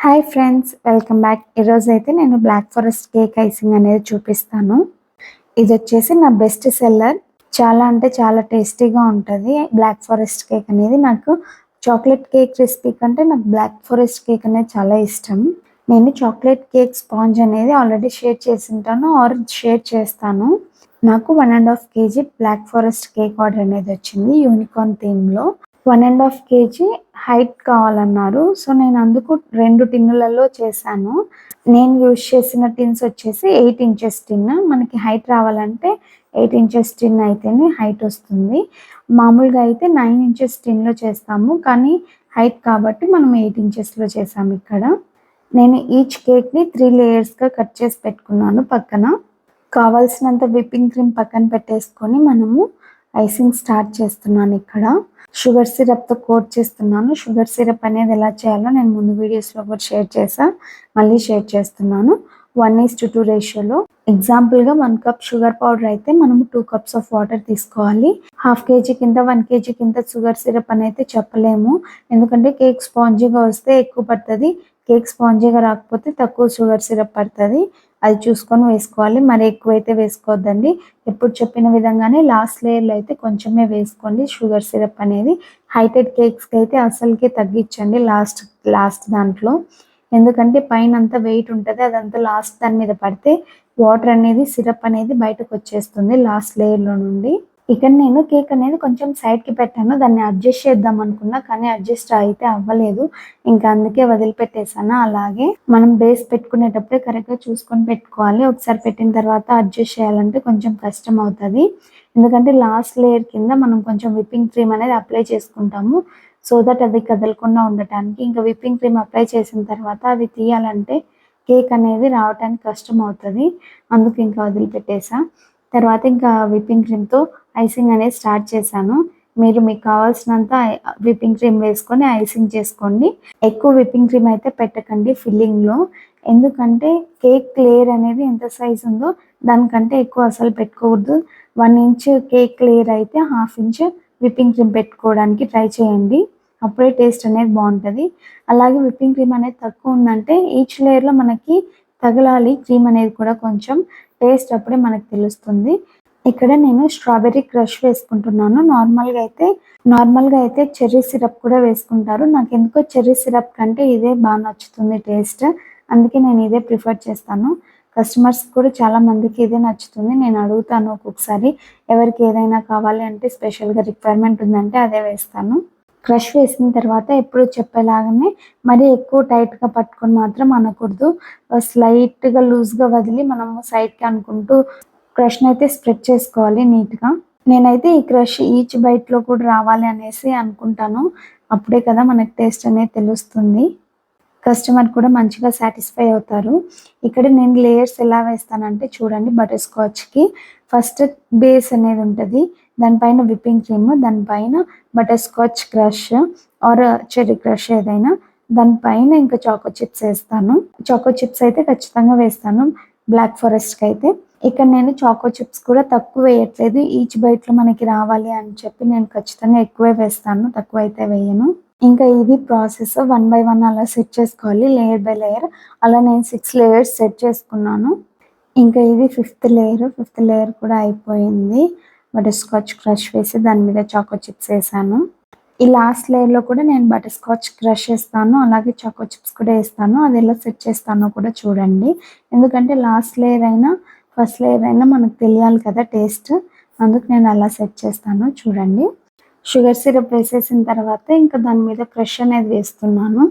Hi friends, welcome back. ఈరోజు అయితే నేను బ్లాక్ ఫారెస్ట్ కేక్ ఐసింగ్ అనేది చూపిస్తాను. ఇది వచ్చేసి నా బెస్ట్ సెల్లర్. చాలా అంటే చాలా టేస్టీగా ఉంటుంది బ్లాక్ ఫారెస్ట్ కేక్ అనేది. నాకు చాక్లెట్ కేక్ రెసిపీ కంటే నాకు బ్లాక్ ఫారెస్ట్ కేక్ అనేది చాలా ఇష్టం. నేను చాక్లెట్ కేక్ స్పాంజ్ అనేది ఆల్రెడీ షేర్ చేసి ఉంటాను ఆర్ షేర్ చేస్తాను. నాకు 1.5 kg black forest cake order అనేది వచ్చింది యూనికార్న్ థీమ్లో. 1.5 kg హైట్ కావాలన్నారు. సో నేను అందుకు 2 టిన్నులలో చేశాను. నేను యూజ్ చేసిన టిన్స్ వచ్చేసి 8 ఇంచెస్ టిన్. మనకి హైట్ రావాలంటే 8 ఇంచెస్ టిన్ అయితేనే హైట్ వస్తుంది. మామూలుగా అయితే 9 ఇంచెస్ టిన్లో చేస్తాము, కానీ హైట్ కాబట్టి మనం 8 ఇంచెస్లో చేసాము. ఇక్కడ నేను ఈచ్ కేక్ని 3 లేయర్స్గా కట్ చేసి పెట్టుకున్నాను. పక్కన కావాల్సినంత విప్పింగ్ క్రీమ్ పక్కన పెట్టేసుకొని మనము ఐసింగ్ స్టార్ట్ చేస్తున్నాను. ఇక్కడ షుగర్ సిరప్తో కోట్ చేస్తున్నాను. షుగర్ సిరప్ అనేది ఎలా చేయాలో నేను ముందు వీడియోస్లో కూడా షేర్ చేశాను, మళ్ళీ షేర్ చేస్తున్నాను. 1:2 రేషియోలో. ఎగ్జాంపుల్గా 1 కప్ షుగర్ పౌడర్ అయితే మనము 2 cups ఆఫ్ వాటర్ తీసుకోవాలి. 1/2 kg కింద 1 kg కింద షుగర్ సిరప్ అని అయితే చెప్పలేము, ఎందుకంటే కేక్ స్పాంజీగా వస్తే ఎక్కువ పడుతుంది, కేక్ స్పాంజీగా రాకపోతే తక్కువ షుగర్ సిరప్ పడుతుంది. అది చూసుకొని వేసుకోవాలి, మరి ఎక్కువైతే వేసుకోవద్దండి. ఎప్పుడు చెప్పిన విధంగానే లాస్ట్ లేయర్లో అయితే కొంచెమే వేసుకోండి షుగర్ సిరప్ అనేది. హైటెడ్ కేక్స్కి అయితే అసలుకే తగ్గించండి లాస్ట్ దాంట్లో, ఎందుకంటే పైన అంతా వెయిట్ ఉంటుంది, అదంతా లాస్ట్ దాని మీద పడితే వాటర్ అనేది సిరప్ అనేది బయటకు వచ్చేస్తుంది లాస్ట్ లేయర్లో నుండి. ఇక్కడ నేను కేక్ అనేది కొంచెం సైడ్కి పెట్టాను, దాన్ని అడ్జస్ట్ చేద్దాం అనుకున్నా కానీ అడ్జస్ట్ అయితే అవ్వలేదు, ఇంకా అందుకే వదిలిపెట్టేసాను. అలాగే మనం బేస్ పెట్టుకునేటప్పుడే కరెక్ట్గా చూసుకొని పెట్టుకోవాలి. ఒకసారి పెట్టిన తర్వాత అడ్జస్ట్ చేయాలంటే కొంచెం కష్టం అవుతుంది, ఎందుకంటే లాస్ట్ లేయర్ కింద మనం కొంచెం విప్పింగ్ క్రీమ్ అనేది అప్లై చేసుకుంటాము, సో దట్ అది కదలకుండా ఉండటానికి. ఇంకా విప్పింగ్ క్రీమ్ అప్లై చేసిన తర్వాత అది తీయాలంటే కేక్ అనేది రావడానికి కష్టం అవుతుంది, అందుకు ఇంకా వదిలిపెట్టేసా. తర్వాత ఇంకా విప్పింగ్ క్రీమ్తో ఐసింగ్ అనేది స్టార్ట్ చేశాను. మీకు కావాల్సినంత విప్పింగ్ క్రీమ్ వేసుకొని ఐసింగ్ చేసుకోండి. ఎక్కువ విప్పింగ్ క్రీమ్ అయితే పెట్టకండి ఫిల్లింగ్లో, ఎందుకంటే కేక్ లేయర్ అనేది ఎంత సైజ్ ఉందో దానికంటే ఎక్కువ అసలు పెట్టుకోవద్దు. 1 inch కేక్ లేయర్ అయితే 1/2 inch విప్పింగ్ క్రీమ్ పెట్టుకోవడానికి ట్రై చేయండి, అప్పుడే టేస్ట్ అనేది బాగుంటుంది. అలాగే విప్పింగ్ క్రీమ్ అనేది తక్కువ ఉందంటే ఈచ్ లేయర్లో మనకి తగలాలి క్రీమ్ అనేది కూడా, కొంచెం టేస్ట్ అప్పుడే మనకు తెలుస్తుంది. ఇక్కడ నేను స్ట్రాబెర్రీ క్రష్ వేసుకుంటున్నాను. నార్మల్గా అయితే చెర్రీ సిరప్ కూడా వేసుకుంటారు, నాకు ఎందుకో చెర్రీ సిరప్ కంటే ఇదే బాగా నచ్చుతుంది టేస్ట్, అందుకే నేను ఇదే ప్రిఫర్ చేస్తాను. కస్టమర్స్ కూడా చాలా మందికి ఇదే నచ్చుతుంది. నేను అడుగుతాను ఒక్కొక్కసారి, ఎవరికి ఏదైనా కావాలి అంటే స్పెషల్గా రిక్వైర్మెంట్ ఉందంటే అదే వేస్తాను. క్రష్ వేసిన తర్వాత ఎప్పుడు చెప్పేలాగానే మరీ ఎక్కువ టైట్గా పట్టుకొని మాత్రం అనకూడదు, స్లైట్గా లూజ్గా వదిలి మనము సైడ్కి అనుకుంటూ క్రష్ని అయితే స్ప్రెడ్ చేసుకోవాలి నీట్గా. నేనైతే ఈ క్రష్ ఈచ్ బైట్లో కూడా రావాలి అనేసి అనుకుంటాను, అప్పుడే కదా మనకు టేస్ట్ అనేది తెలుస్తుంది, కస్టమర్ కూడా మంచిగా సాటిస్ఫై అవుతారు. ఇక్కడ నేను లేయర్స్ ఎలా వేస్తానంటే చూడండి, బటర్ స్కాచ్కి ఫస్ట్ బేస్ అనేది ఉంటుంది, దానిపైన విప్పింగ్ క్రీమ్, దానిపైన butter scotch crush or cherry crush ఏదైనా, దానిపైన ఇంకా చాకో చిప్స్ వేస్తాను. చాకో చిప్స్ అయితే ఖచ్చితంగా వేస్తాను బ్లాక్ ఫారెస్ట్కి అయితే. ఇక్కడ నేను చాకో చిప్స్ కూడా తక్కువ వేయట్లేదు, ఈచ్ బైట్లో మనకి రావాలి అని చెప్పి నేను ఖచ్చితంగా ఎక్కువే వేస్తాను, తక్కువ అయితే వేయను. ఇంకా ఇది ప్రాసెస్ 1 by 1 అలా సెట్ చేసుకోవాలి, లేయర్ బై లేయర్. అలా నేను 6 layers సెట్ చేసుకున్నాను. ఇంకా ఇది 5th లేయర్ కూడా అయిపోయింది. బటర్ స్కాచ్ క్రష్ వేసి దాని మీద చాకో చిప్స్ వేసాను. ఈ లాస్ట్ లేయర్లో కూడా నేను బటర్ స్కాచ్ క్రష్ వేస్తాను, అలాగే చాకో చిప్స్ కూడా వేస్తాను. అది ఎలా సెట్ చేస్తానో కూడా చూడండి, ఎందుకంటే లాస్ట్ లేయర్ అయినా ఫస్ట్ లేయర్ అయినా మనకు తెలియాలి కదా టేస్ట్, అందుకు నేను అలా సెట్ చేస్తాను. చూడండి, షుగర్ సిరప్ వేసేసిన తర్వాత ఇంకా దాని మీద క్రష్ అనేది వేస్తున్నాను.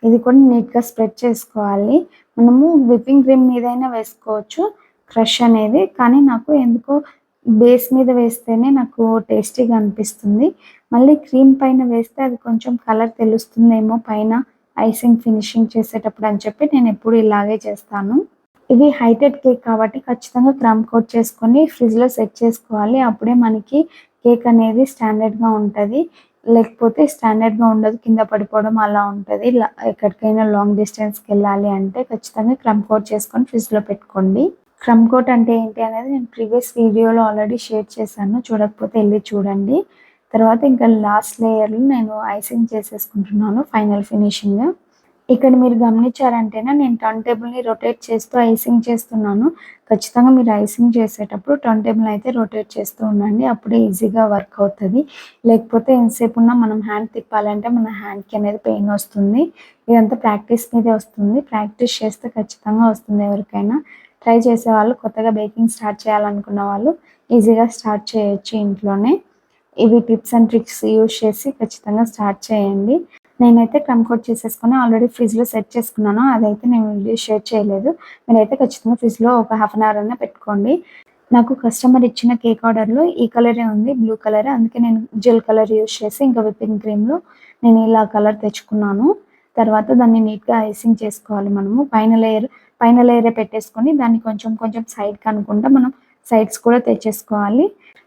ఇది కూడా నీట్గా స్ప్రెడ్ చేసుకోవాలి. మనము విప్పింగ్ క్రీమ్ మీదైనా వేసుకోవచ్చు క్రష్ అనేది, కానీ నాకు ఎందుకో బేస్ మీద వేస్తేనే నాకు టేస్టీగా అనిపిస్తుంది. మళ్ళీ క్రీమ్ పైన వేస్తే అది కొంచెం కలర్ తెలుస్తుందేమో పైన ఐసింగ్ ఫినిషింగ్ చేసేటప్పుడు అని చెప్పి నేను ఎప్పుడు ఇలాగే చేస్తాను. ఇది హైటెడ్ కేక్ కాబట్టి ఖచ్చితంగా క్రమ్ కోట్ చేసుకొని ఫ్రిడ్జ్లో సెట్ చేసుకోవాలి, అప్పుడే మనకి కేక్ అనేది స్టాండర్డ్గా ఉంటుంది, లేకపోతే స్టాండర్డ్గా ఉండదు, కింద పడిపోవడం అలా ఉంటుంది. ఎక్కడికైనా లాంగ్ డిస్టెన్స్కి వెళ్ళాలి అంటే ఖచ్చితంగా క్రమ్ కోట్ చేసుకొని ఫ్రిడ్జ్లో పెట్టుకోండి. క్రమ్ కోట్ అంటే ఏంటి అనేది నేను ప్రీవియస్ వీడియోలో ఆల్రెడీ షేర్ చేశాను, చూడకపోతే వెళ్ళి చూడండి. తర్వాత ఇంకా లాస్ట్ లేయర్లో నేను ఐసింగ్ చేసేసుకుంటున్నాను ఫైనల్ ఫినిషింగ్. ఇక్కడ మీరు గమనించారంటేనా నేను టర్న్ టేబుల్‌ని రొటేట్ చేస్తూ ఐసింగ్ చేస్తున్నాను. ఖచ్చితంగా మీరు ఐసింగ్ చేసేటప్పుడు టర్న్ టేబుల్‌ని అయితే రొటేట్ చేస్తూ ఉండండి. అప్పుడే ఈజీగా వర్క్ అవుతది. లేకపోతే ఎంతసేపున్నా మనం హ్యాండ్ తిప్పాలంటే మన హ్యాండ్‌కి అనేది పెయిన్ వస్తుంది. ఇదంతా ప్రాక్టీస్ మీదే వస్తుంది. ప్రాక్టీస్ చేస్తే ఖచ్చితంగా వస్తుంది ఎవరికైనా. ట్రై చేసేవాళ్ళు, కొత్తగా బేకింగ్ స్టార్ట్ చేయాలనుకున్న వాళ్ళు ఈజీగా స్టార్ట్ చేయొచ్చు ఇంట్లోనే. ఇవి టిప్స్ అండ్ ట్రిక్స్ యూజ్ చేసి ఖచ్చితంగా స్టార్ట్ చేయండి. నేనైతే క్రమ్ కోట్ చేసేసుకొని ఆల్రెడీ ఫ్రిడ్జ్‌లో సెట్ చేసుకున్నాను. అదైతే నేను వీడియో షేర్ చేయలేదు. మీరైతే ఖచ్చితంగా ఫ్రిడ్జ్‌లో ఒక హాఫ్ అన్ అవర్ అన్నా పెట్టుకోండి. నాకు కస్టమర్ ఇచ్చిన కేక్ ఆర్డర్‌లో ఈ కలరే ఉంది, బ్లూ కలర్. అందుకే నేను జెల్ కలర్ యూజ్ చేసి ఇంకా విప్పింగ్ క్రీమ్‌లో నేను ఇలా కలర్ తెచ్చుకున్నాను. తర్వాత దాన్ని నీట్‌గా ఐసింగ్ చేసుకోవాలి మనము. పైన లేయరే పెట్టేసుకొని దాన్ని కొంచెం కొంచెం సైడ్‌కి అనుకుంటా మనం సైడ్స్ కూడా తెచ్చేసుకోవాలి.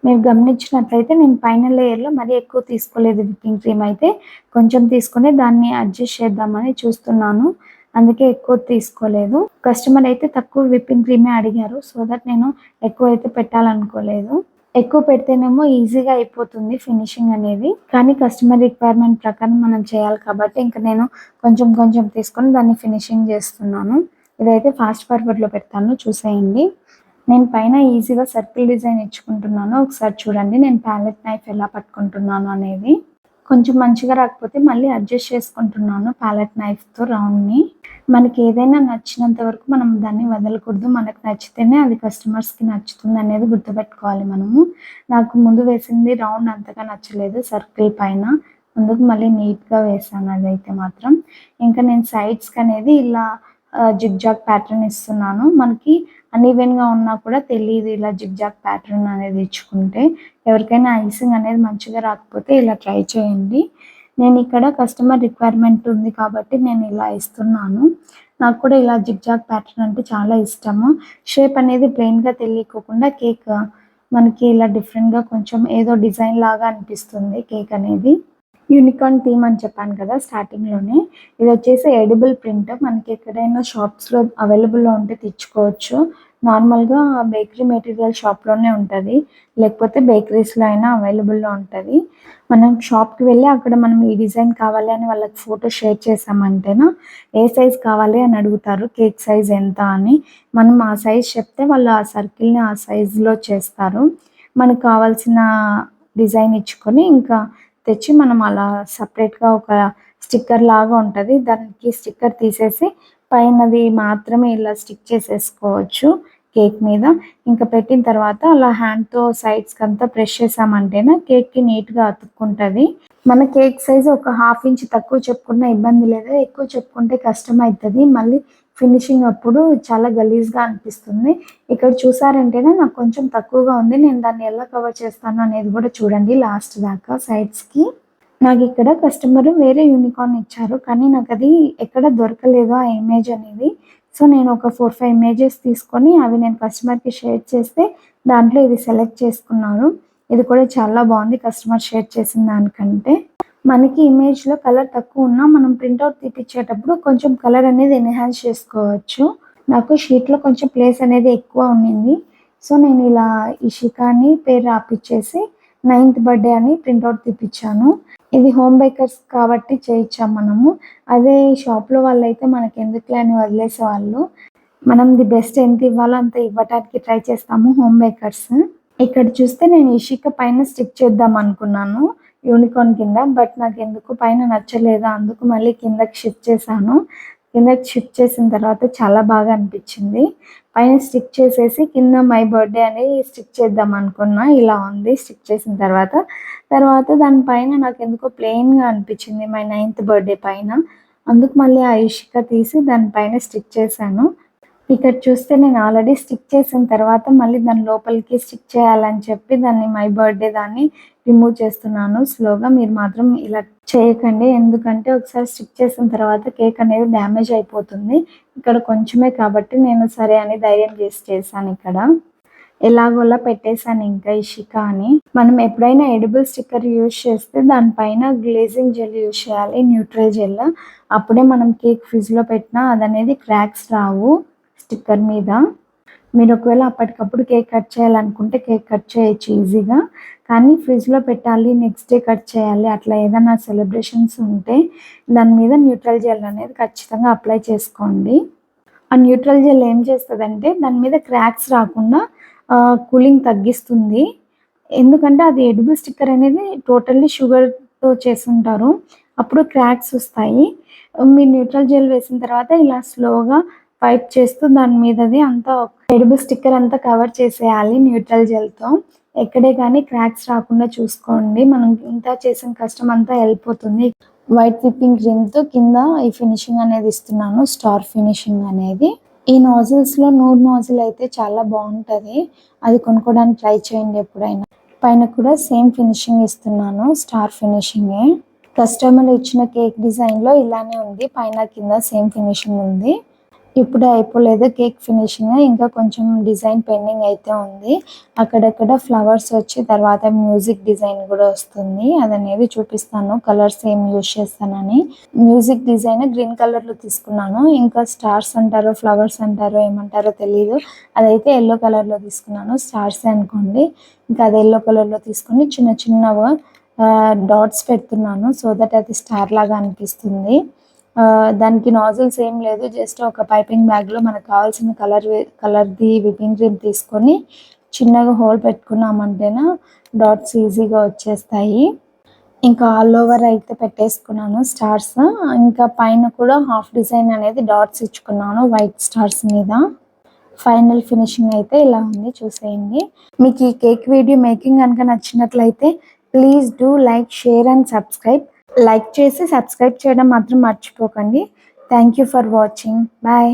మీరు గమనించినట్లయితే నేను పైన లేయర్‌లో మరీ ఎక్కువ తీసుకోలేదు విప్పింగ్ క్రీమ్ అయితే. కొంచెం తీసుకొని దాన్ని అడ్జస్ట్ చేద్దామని చూస్తున్నాను. అందుకే ఎక్కువ తీసుకోలేదు. కస్టమర్ అయితే తక్కువ విప్పింగ్ క్రీమే అడిగారు. సో దట్ నేను ఎక్కువైతే పెట్టాలనుకోలేదు. ఎక్కువ పెడితేనేమో ఈజీగా అయిపోతుంది ఫినిషింగ్ అనేది. కానీ కస్టమర్ రిక్వైర్మెంట్ ప్రకారం మనం చేయాలి కాబట్టి ఇంక నేను కొంచెం కొంచెం తీసుకొని దాన్ని ఫినిషింగ్ చేస్తున్నాను. ఇదైతే ఫాస్ట్ ఫార్వర్డ్‌లో పెడతాను చూసేయండి. నేను పైన ఈజీగా సర్కిల్ డిజైన్ ఇచ్చుకుంటున్నాను. ఒకసారి చూడండి నేను ప్యాలెట్ నైఫ్ ఎలా పట్టుకుంటున్నాను అనేది. కొంచెం మంచిగా రాకపోతే మళ్ళీ అడ్జస్ట్ చేసుకుంటున్నాను ప్యాలెట్ నైఫ్‌తో రౌండ్‌ని. మనకి ఏదైనా నచ్చినంత వరకు మనం దాన్ని వదలకూడదు. మనకు నచ్చితేనే అది కస్టమర్స్‌కి నచ్చుతుందనేది గుర్తుపెట్టుకోవాలి మనము. నాకు ముందు వేసింది రౌండ్ అంతగా నచ్చలేదు సర్కిల్ పైన. అందుకు మళ్ళీ నీట్‌గా వేశాను అదైతే మాత్రం. ఇంకా నేను సైడ్స్‌కనేది ఇలా జిగ్‌జాగ్ ప్యాటర్న్ ఇస్తున్నాను. మనకి అన్‌ఈవెన్‌గా ఉన్నా కూడా తెలీదు ఇలా జిగ్‌జాగ్ ప్యాటర్న్ అనేది ఇచ్చుకుంటే. ఎవరికైనా ఐసింగ్ అనేది మంచిగా రాకపోతే ఇలా ట్రై చేయండి. నేనిక్కడ కస్టమర్ రిక్వైర్మెంట్ ఉంది కాబట్టి నేను ఇలా ఇస్తున్నాను. నాకు కూడా ఇలా జిగ్‌జాగ్ ప్యాటర్న్ అంటే చాలా ఇష్టము. షేప్ అనేది ప్లెయిన్‌గా తెలియకోకుండా కేక్ మనకి ఇలా డిఫరెంట్‌గా కొంచెం ఏదో డిజైన్ లాగా అనిపిస్తుంది కేక్ అనేది. యూనికార్న్ థీమ్ అని చెప్పాను కదా స్టార్టింగ్‌లోనే. ఇదొచ్చేసి ఎడిబుల్ ప్రింట్. మనకి ఎక్కడైనా షాప్స్‌లో అవైలబుల్‌లో ఉంటే తెచ్చుకోవచ్చు. నార్మల్‌గా బేకరీ మెటీరియల్ షాప్‌లోనే ఉంటది. లేకపోతే బేకరీస్‌లో అయినా అవైలబుల్‌లో ఉంటది. మనం షాప్‌కి వెళ్ళి అక్కడ మనం ఈ డిజైన్ కావాలి అని వాళ్ళకి ఫోటో షేర్ చేశామంటేనా ఏ సైజ్ కావాలి అని అడుగుతారు. కేక్ సైజ్ ఎంత అని. మనం ఆ సైజ్ చెప్తే వాళ్ళు ఆ సర్కిల్‌ని ఆ సైజ్‌లో చేస్తారు. మనకు కావాల్సిన డిజైన్ ఇచ్చుకొని ఇంకా తెచ్చి మనం అలా సెపరేట్‌గా ఒక స్టిక్కర్ లాగా ఉంటది. దానికి స్టిక్కర్ తీసేసి పైనది మాత్రమే ఇలా స్టిక్ చేసేసుకోవచ్చు కేక్ మీద. ఇంకా పెట్టిన తర్వాత అలా హ్యాండ్‌తో సైడ్స్‌కంతా ప్రెస్ చేశామంటేనే కేక్‌కి నీట్‌గా అతుక్కుంటది. మన కేక్ సైజ్ ఒక హాఫ్ ఇంచ్ తక్కువ చెప్పుకున్నా ఇబ్బంది లేదు. ఎక్కువ చెప్పుకుంటే కష్టమైతది. మళ్ళీ ఫినిషింగ్ అప్పుడు చాలా గలీజ్‌గా అనిపిస్తుంది. ఇక్కడ చూసారంటేనే నాకు కొంచెం తక్కువగా ఉంది. నేను దాన్ని ఎలా కవర్ చేస్తాను అనేది కూడా చూడండి లాస్ట్ దాకా సైడ్స్‌కి. నాకిక్కడ కస్టమరు వేరే యూనికార్న్ ఇచ్చారు. కానీ నాకది ఎక్కడ దొరకలేదు ఆ ఇమేజ్ అనేది. సో, నేను ఒక 4, 5 ఇమేజెస్ తీసుకొని అవి నేను కస్టమర్‌కి షేర్ చేస్తే దాంట్లో ఇది సెలెక్ట్ చేసుకున్నారు. ఇది కూడా చాలా బావుంది కస్టమర్ షేర్ చేసిన దానికంటే. మనకి ఇమేజ్‌లో కలర్ తక్కువున్నా మనం ప్రింటౌట్ తీపిచ్చేటప్పుడు కొంచెం కలర్ అనేది ఎన్హాన్స్ చేసుకోవచ్చు. నాకు షీట్‌లో కొంచెం ప్లేస్ అనేది ఎక్కువ ఉండింది. సో, నేను ఇలా ఈ షికాని పేరు రాపిచ్చేసి 9థ్ బర్త్‌డే అని ప్రింటౌట్ తీపిచ్చాను. ఇది హోమ్ బేకర్స్ కాబట్టి చేయిచ్చాం మనము. అదే షాప్‌లో వాళ్ళైతే మనకెందుకులే అని వదిలేసేవాళ్ళు. మనం ది బెస్ట్ ఎంత ఇవ్వాలో అంత ఇవ్వటానికి ట్రై చేస్తాము హోమ్ బేకర్స్. ఇక్కడ చూస్తే నేను ఇషిక పైన స్టిక్ చేద్దాం అనుకున్నాను యూనికార్న్ కింద. బట్ నాకెందుకో పైన నచ్చలేదు. అందుకు మళ్ళీ కిందకి షిఫ్ట్ చేశాను. కిందకి షిఫ్ట్ చేసిన తర్వాత చాలా బాగా అనిపిచ్చింది. పైన స్టిక్ చేసేసి కింద మై బర్త్‌డే అని స్టిక్ చేద్దాం అనుకున్నా. ఇలా ఉంది స్టిక్ చేసిన తర్వాత. తర్వాత దాని పైన నాకెందుకో ప్లెయిన్‌గా అనిపిచ్చింది మై 9థ్ బర్త్‌డే పైన. అందుకు మళ్ళీ ఆ ఇషిక తీసి దాని పైన స్టిక్ చేశాను. ఇక్కడ చూస్తే నేను ఆల్రెడీ స్టిక్ చేసిన తర్వాత మళ్ళీ దాని లోపలికి స్టిక్ చేయాలని చెప్పి దాన్ని మై బర్త్‌డే దాన్ని రిమూవ్ చేస్తున్నాను స్లోగా. మీరు మాత్రం ఇలా చేయకండి. ఎందుకంటే ఒకసారి స్టిక్ చేసిన తర్వాత కేక్ అనేది డ్యామేజ్ అయిపోతుంది. ఇక్కడ కొంచెమే కాబట్టి నేను సరే అని ధైర్యం చేసి చేశానిక్కడ. ఎలాగోలా పెట్టేసాను ఇంకా ఇషిక అని. మనం ఎప్పుడైనా ఎడిబుల్ స్టిక్కర్ యూజ్ చేస్తే దానిపైన గ్లేజింగ్ జెల్ యూజ్ చేయాలి. Neutral gel. అప్పుడే మనం కేక్ ఫ్రిడ్జ్‌లో పెట్టినా అదనేది క్రాక్స్ రావు స్టిక్కర్ మీద. మీరు ఒకవేళ అప్పటికప్పుడు కేక్ కట్ చేయాలనుకుంటే కేక్ కట్ చేయొచ్చు ఈజీగా. కానీ ఫ్రిడ్జ్‌లో పెట్టాలి, నెక్స్ట్ డే కట్ చేయాలి అట్లా ఏదైనా సెలబ్రేషన్స్ ఉంటే దాని మీద న్యూట్రల్ జెల్ అనేది ఖచ్చితంగా అప్లై చేసుకోండి. ఆ న్యూట్రల్ జెల్ ఏం చేస్తదంటే దాని మీద క్రాక్స్ రాకుండా కూలింగ్ తగ్గిస్తుంది. ఎందుకంటే అది ఎడిబుల్ స్టిక్కర్ అనేది టోటల్లీ షుగర్‌తో చేసుంటారు. అప్పుడు క్రాక్స్ వస్తాయి. మీరు న్యూట్రల్ జెల్ వేసిన తర్వాత ఇలా స్లోగా వైప్ చేస్తూ దాని మీదది అంతా ఎడిబుల్ స్టిక్కర్ అంతా కవర్ చేసేయాలి న్యూట్రల్ జెల్‌తో. ఎక్కడే గానీ క్రాక్స్ రాకుండా చూసుకోండి. మనం ఇంత చేసిన కష్టం అంతా ఎళ్ళిపోతుంది. వైట్ విప్పింగ్ క్రీమ్‌తో కింద ఈ ఫినిషింగ్ అనేది ఇస్తున్నాను. స్టార్ ఫినిషింగ్ అనేది. ఈ నోజిల్స్‌లో నూడ్ నోజిల్ అయితే చాలా బావుంటది. అది కొనుక్కోవడానికి ట్రై చేయండి ఎప్పుడైనా. పైన కూడా సేమ్ ఫినిషింగ్ ఇస్తున్నాను. స్టార్ ఫినిషింగే. కస్టమర్ ఇచ్చిన కేక్ డిజైన్‌లో ఇలానే ఉంది. పైన కింద సేమ్ ఫినిషింగ్ ఉంది. ఇప్పుడే అయిపోలేదు కేక్ ఫినిషింగ్. ఇంకా కొంచెం డిజైన్ పెండింగ్ అయితే ఉంది. అక్కడక్కడ ఫ్లవర్స్ వచ్చి తర్వాత మ్యూజిక్ డిజైన్ గూడా వస్తుంది. అదనేది చూపిస్తాను. కలర్స్ ఏం యూజ్ చేస్తానని. మ్యూజిక్ డిజైన్ గ్రీన్ కలర్‌లో తీసుకున్నాను. ఇంకా స్టార్స్ అంటారో, ఫ్లవర్స్ అంటారో ఏమంటారో తెలీదు. అదైతే యెల్లో కలర్‌లో తీసుకున్నాను. స్టార్సే అనుకోండి. ఇంకా అది యెల్లో కలర్‌లో తీసుకొని చిన్న చిన్నగా డాట్స్ పెడుతున్నాను. సో దట్ అది స్టార్ లాగా అనిపిస్తుంది. దానికి నాజిల్స్ ఏం లేదు. జస్ట్ ఒక పైపింగ్ బ్యాగ్‌లో మనకు కావాల్సిన కలర్‌ది విప్పింగ్ క్రీమ్ తీసుకొని చిన్నగా హోల్ పెట్టుకున్నామంటేనా డాట్స్ ఈజీగా వచ్చేస్తాయి. ఇంకా ఆల్ ఓవర్ అయితే పెట్టేసుకున్నాను స్టార్స్. ఇంకా పైన కూడా హాఫ్ డిజైన్ అనేది డాట్స్ ఇచ్చుకున్నాను వైట్ స్టార్స్ మీద. ఫైనల్ ఫినిషింగ్ అయితే ఇలా ఉంది చూసేయండి. మీకు ఈ కేక్ వీడియో మేకింగ్ గనుక నచ్చినట్లయితే please do like, share and subscribe. Like చేసి సబ్స్క్రైబ్ చేయడం మాత్రం మర్చిపోకండి. Thank you for watching. Bye.